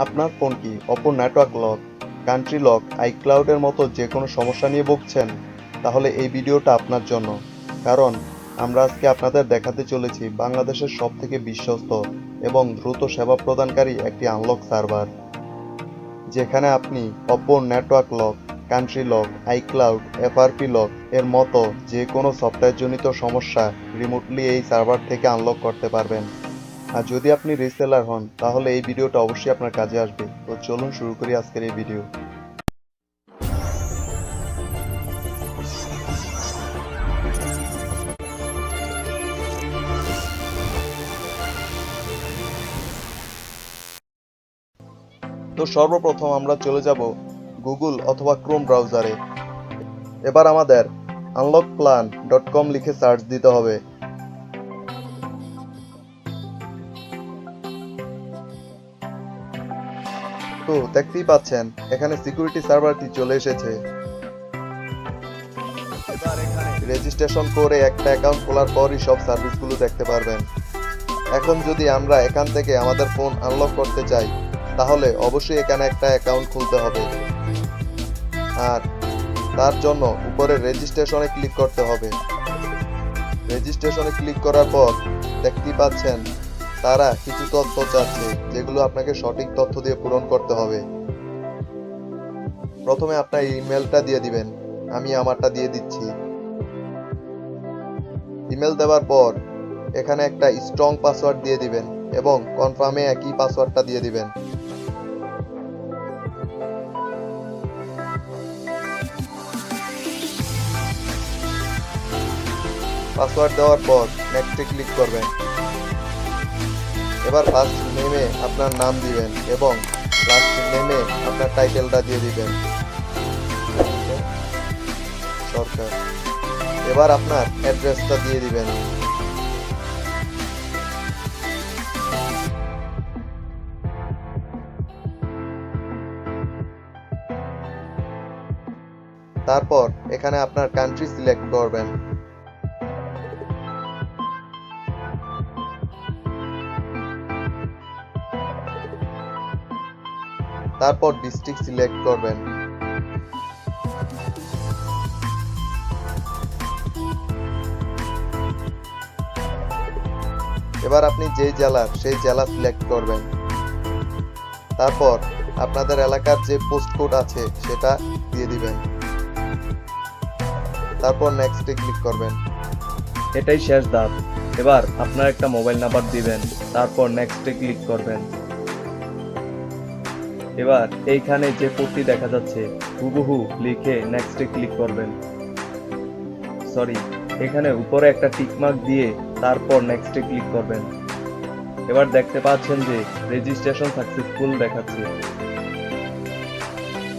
আপনার ফোন কি অপর নেটওয়ার্ক লক, কান্ট্রি লক, আইক্লাউডের মতো যে কোনো সমস্যা নিয়ে ভুগছেন? তাহলে এই ভিডিওটা আপনার জন্য। কারণ আমরা আজকে আপনাদের দেখাতে চলেছি বাংলাদেশের সবথেকে বিশ্বস্ত এবং দ্রুত সেবা প্রদানকারী একটি আনলক সার্ভার, যেখানে আপনি অপর network lock, country lock, iCloud, FRP lock এর মতো যে কোনো সফটওয়্যারজনিত সমস্যা রিমোটলি এই সার্ভার থেকে আনলক করতে পারবেন। আর যদি আপনি রিসেলার হন তাহলে এই ভিডিওটা অবশ্যই আপনার কাজে আসবে। তো চলুন শুরু করি আজকের এই ভিডিও। তো সর্বপ্রথম আমরা চলে যাব গুগল অথবা ক্রোম ব্রাউজারে। এবার আমাদের unlockplan.com লিখে সার্চ দিতে হবে। তো দেখতেই পাচ্ছেন এখানে সিকিউরিটি সার্ভারটি চলে এসেছে। এবার এখানে রেজিস্ট্রেশন করে একটা অ্যাকাউন্ট খোলার পরই সব সার্ভিসগুলো দেখতে পারবেন। এখন যদি আমরা এখান থেকে আমাদের ফোন আনলক করতে চাই তাহলে অবশ্যই এখানে একটা অ্যাকাউন্ট খুলতে হবে, আর তার জন্য উপরে রেজিস্ট্রেশনে ক্লিক করতে হবে। রেজিস্ট্রেশনে ক্লিক করার পর দেখতেই পাচ্ছেন তারা কিছু তথ্য চাচ্ছে, যেগুলো আপনাকে সঠিক তথ্য দিয়ে পূরণ করতে হবে। প্রথমে আপনার ইমেলটা দিয়ে দিবেন, আমি আমারটা দিয়ে দিচ্ছি। ইমেল দেওয়ার পর এখানে একটা স্ট্রং পাসওয়ার্ড দিয়ে দিবেন এবং কনফার্মে একই পাসওয়ার্ডটা দিয়ে দিবেন। পাসওয়ার্ড দেওয়ার পর নেক্সটে ক্লিক করবেন। এবার ফার্স্ট নেমে আপনার নাম দিবেন এবং লাস্ট নেমে আপনার টাইটেলটা দিয়ে দিবেন, সরকার। এবার আপনার অ্যাড্রেসটা দিয়ে দিবেন। তারপর এখানে আপনার কান্ট্রি সিলেক্ট করবেন। তারপর ডিস্ট্রিক্ট সিলেক্ট করবেন। এবার আপনি যেই জেলার সেই জেলা সিলেক্ট করবেন। তারপর আপনাদের এলাকার যে পোস্ট কোড আছে সেটা দিয়ে দিবেন। তারপর নেক্সটে ক্লিক করবেন। এটাই শেষ ধাপ। এবার আপনার একটা মোবাইল নাম্বার দিবেন, তারপর নেক্সটে ক্লিক করবেন। এবার এইখানে যে কোডটি দেখা যাচ্ছে হুবহু লিখে নেক্সটে ক্লিক করবেন। এখানে উপরে একটা টিকমার্ক দিয়ে তারপর নেক্সটে ক্লিক করবেন। এবার দেখতে পাচ্ছেন যে রেজিস্ট্রেশন সাকসেসফুল দেখাচ্ছে।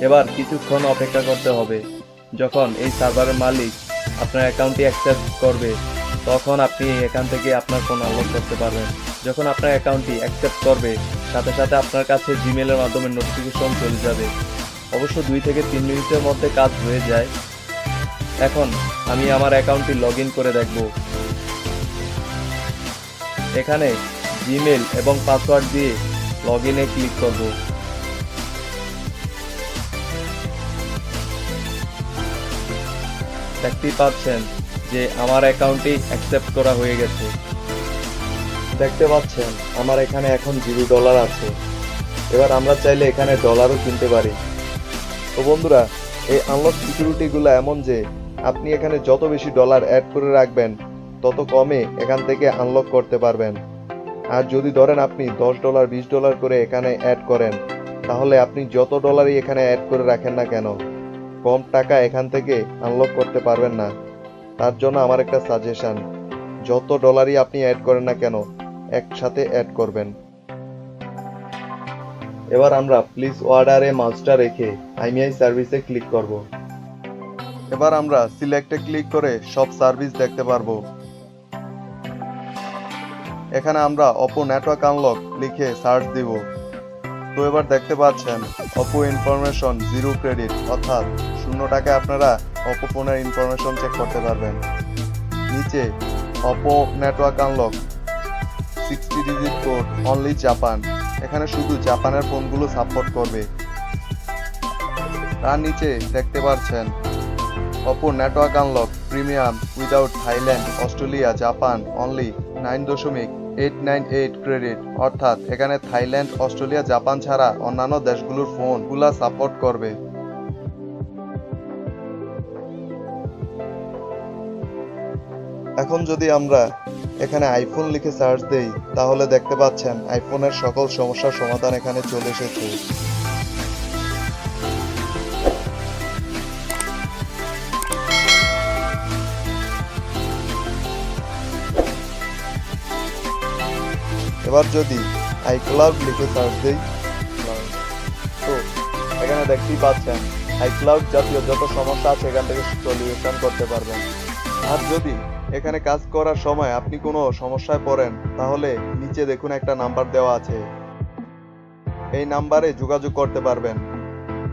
এবার কিছুক্ষণ অপেক্ষা করতে হবে। যখন এই সার্ভারের মালিক আপনার অ্যাকাউন্টটি অ্যাকসেপ্ট করবে তখন আপনি এখান থেকে আপনার ফোন আনলক করতে পারবেন। যখন আপনার অ্যাকাউন্টটি অ্যাকসেপ্ট করবে সাথে সাথে আপনার কাছে জিমেলের মাধ্যমে নোটিফিকেশন চলে যাবে। অবশ্য 2 থেকে 3 মিনিটের মধ্যে কাজ হয়ে যায়। এখন আমি আমার অ্যাকাউন্টটি লগ ইন করে দেখব। এখানে জিমেল এবং পাসওয়ার্ড দিয়ে লগ ইনে ক্লিক করব। দেখতেই পাচ্ছেন যে আমার অ্যাকাউন্টটি অ্যাকসেপ্ট করা হয়ে গেছে। দেখতে পাচ্ছেন আমার এখানে এখন $0 আছে। এবার আমরা চাইলে এখানে ডলারও কিনতে পারি। তো বন্ধুরা, এই আনলক সিকিউরিটিগুলো এমন যে আপনি এখানে যত বেশি ডলার অ্যাড করে রাখবেন তত কমে এখান থেকে আনলক করতে পারবেন। আর যদি ধরেন আপনি $10, $20 করে এখানে অ্যাড করেন, তাহলে আপনি যত ডলারই এখানে অ্যাড করে রাখেন না কেন, কম টাকা এখান থেকে আনলক করতে পারবেন না। তার জন্য আমার একটা সাজেশন, যত ডলারই আপনি অ্যাড করেন না কেন একসাথে অ্যাড করবেন। এবার আমরা প্লিজ অর্ডারে মাউসটা রেখে আইমিআই সার্ভিসে ক্লিক করব। এবার আমরা সিলেক্টে ক্লিক করে সব সার্ভিস দেখতে পারবো। এখানে আমরা অপো নেটওয়ার্ক আনলক লিখে সার্চ দিব। তো এবার দেখতে পাচ্ছেন অপো ইনফরমেশন 0 ক্রেডিট, অর্থাৎ 0 টাকায় আপনারা অপো ফোনের ইনফরমেশন চেক করতে পারবেন। নিচে Oppo network unlock 60 digit code only Japan, এখানে শুধু জাপানের ফোনগুলো সাপোর্ট করবে। তার নিচে দেখতে পাচ্ছেন Oppo network unlock premium without Thailand Australia Japan only 9.898 credit, অর্থাৎ এখানে থাইল্যান্ড অস্ট্রেলিয়া জাপান ছাড়া অন্যান্য দেশগুলোর ফোনগুলা সাপোর্ট করবে। এখন যদি আমরা এখানে আইফোন লিখে সার্চ দেই তাহলে দেখতে পাচ্ছেন আইফোনের সকল সমস্যার সমাধান এখানে চলে এসেছে। এবার যদি আইক্লাউড লিখে সার্চ দেই তো এখানে দেখতেই পাচ্ছেন আইক্লাউড জাতীয় যত সমস্যা আছে এখান থেকে সলিউশন করতে পারবেন। আর যদি এখানে কাজ করার সময় আপনি কোনো সমস্যায় পড়েন তাহলে নিচে দেখুন একটা নাম্বার দেওয়া আছে, এই নাম্বারে যোগাযোগ করতে পারবেন।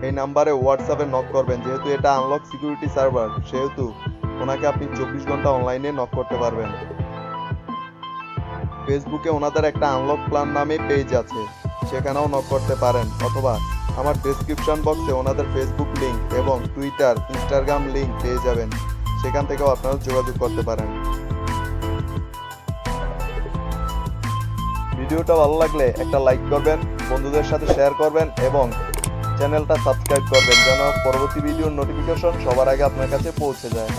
এই নাম্বারে হোয়াটসঅ্যাপে নক করবেন, যেহেতু এটা আনলক সিকিউরিটি সার্ভার সেহেতু ওনাকে আপনি 24 ঘন্টা অনলাইনে নক করতে পারবেন। ফেসবুকে ওনাদের একটা আনলক প্ল্যান নামে পেজ আছে, সেখানেও নক করতে পারেন, অথবা আমার ডেসক্রিপশন বক্সে ওনাদের ফেসবুক লিংক এবং টুইটার ইনস্টাগ্রাম লিংক পেয়ে যাবেন, সেখান থেকেও আপনারা যোগাযোগ করতে পারেন। ভিডিওটা ভালো লাগলে একটা লাইক করবেন, বন্ধুদের সাথে শেয়ার করবেন এবং চ্যানেলটা সাবস্ক্রাইব করবেন যেন পরবর্তী ভিডিওর নোটিফিকেশন সবার আগে আপনার কাছে পৌঁছে যায়।